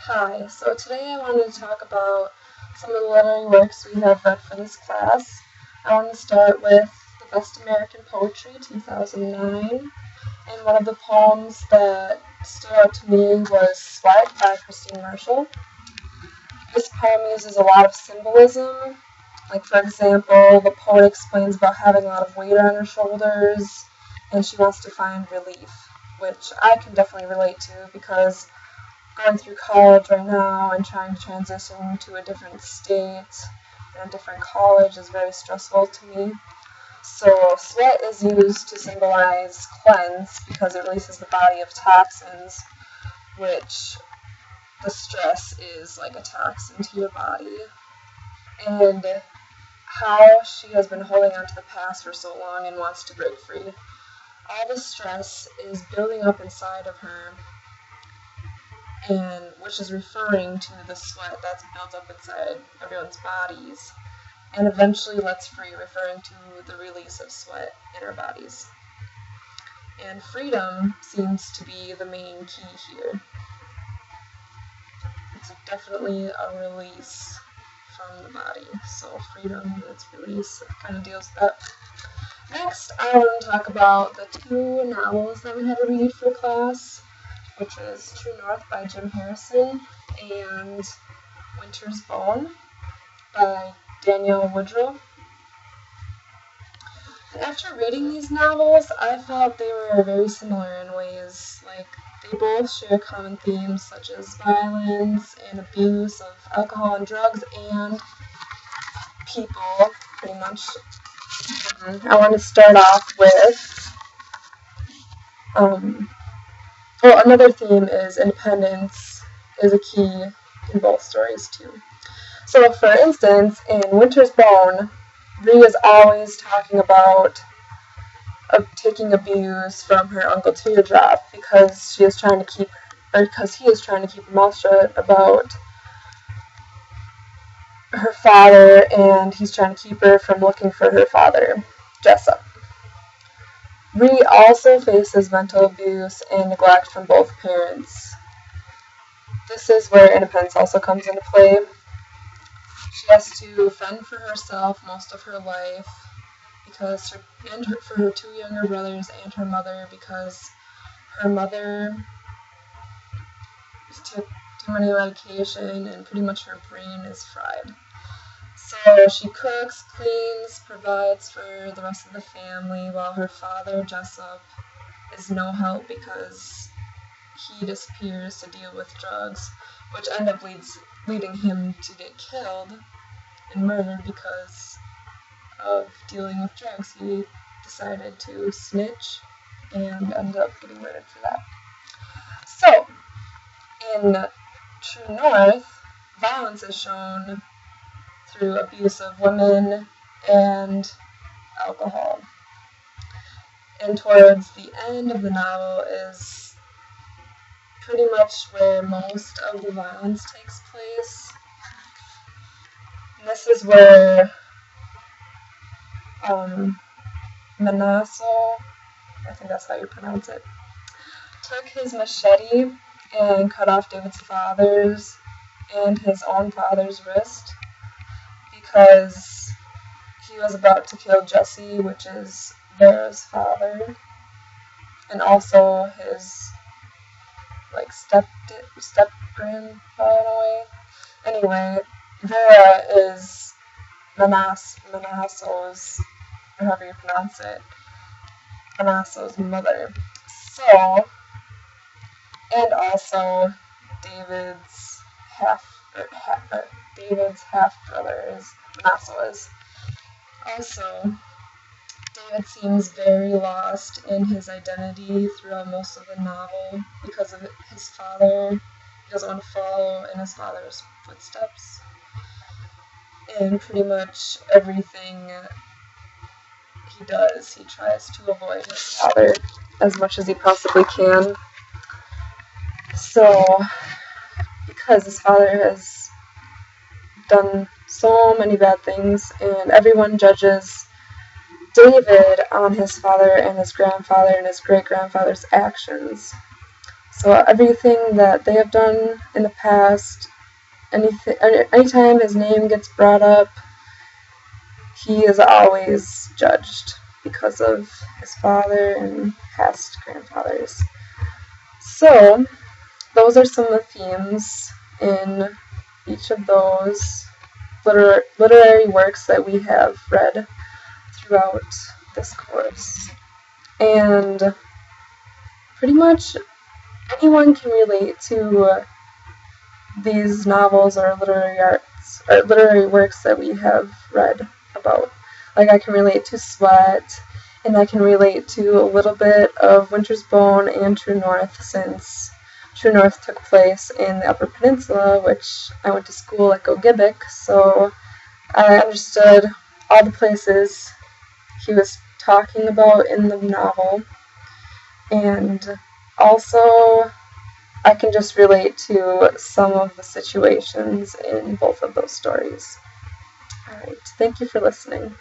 Hi, so today I wanted to talk about some of the literary works we have read for this class. I want to start with The Best American Poetry, 2009, and one of the poems that stood out to me was Sweat by Christine Marshall. This poem uses a lot of symbolism, like for example, the poet explains about having a lot of weight on her shoulders, and she wants to find relief, which I can definitely relate to because going through college right now and trying to transition to a different state and a different college is very stressful to me. So sweat is used to symbolize cleanse because it releases the body of toxins, which the stress is like a toxin to your body. And how she has been holding on to the past for so long and wants to break free. All the stress is building up inside of her, and which is referring to the sweat that's built up inside everyone's bodies, and eventually lets free, referring to the release of sweat in our bodies. And freedom seems to be the main key here. It's definitely a release from the body. So freedom, its release, kind of deals with that. Next, I want to talk about the two novels that we had to read for class, which is True North by Jim Harrison and Winter's Bone by Danielle Woodrow. And after reading these novels, I felt they were very similar in ways. Like, they both share common themes such as violence and abuse of alcohol and drugs and people, pretty much. I want to start off with, another theme is independence is a key in both stories too. So, for instance, in Winter's Bone, Bree is always talking about taking abuse from her Uncle Teardrop because he is trying to keep her mouth shut about her father, and he's trying to keep her from looking for her father, Jessup. Bree also faces mental abuse and neglect from both parents. This is where independence also comes into play. She has to fend for herself most of her life for her two younger brothers and her mother, because her mother took too many medication and pretty much her brain is fried. So she cooks, cleans, provides for the rest of the family, while her father, Jessup, is no help because he disappears to deal with drugs, which end up leading him to get killed and murdered because of dealing with drugs. He decided to snitch and ended up getting murdered for that. So, in True North, violence is shown through abuse of women and alcohol. And towards the end of the novel is pretty much where most of the violence takes place. And this is where Manasseh, I think that's how you pronounce it, took his machete and cut off David's father's and his own father's wrist because he was about to kill Jesse, which is Vera's father, and also his step grandpa in a way. Anyway, Vera is Manasseh's, or however you pronounce it, Manasseh's mother. So, and also David's half brother is Manasseh. Also, David seems very lost in his identity throughout most of the novel because of his father. He doesn't want to follow in his father's footsteps. And pretty much everything he does, he tries to avoid his father as much as he possibly can. So, because his father has done so many bad things, and everyone judges David on his father and his grandfather and his great-grandfather's actions. So everything that they have done in the past, anytime his name gets brought up, he is always judged because of his father and past grandfathers. So those are some of the themes in each of those literary works that we have read throughout this course. And pretty much anyone can relate to these novels or literary works that we have read about. Like, I can relate to Sweat, and I can relate to a little bit of Winter's Bone and True North, since True North took place in the Upper Peninsula, which I went to school at Gogebic, so I understood all the places he was talking about in the novel. And also, I can just relate to some of the situations in both of those stories. Alright, thank you for listening.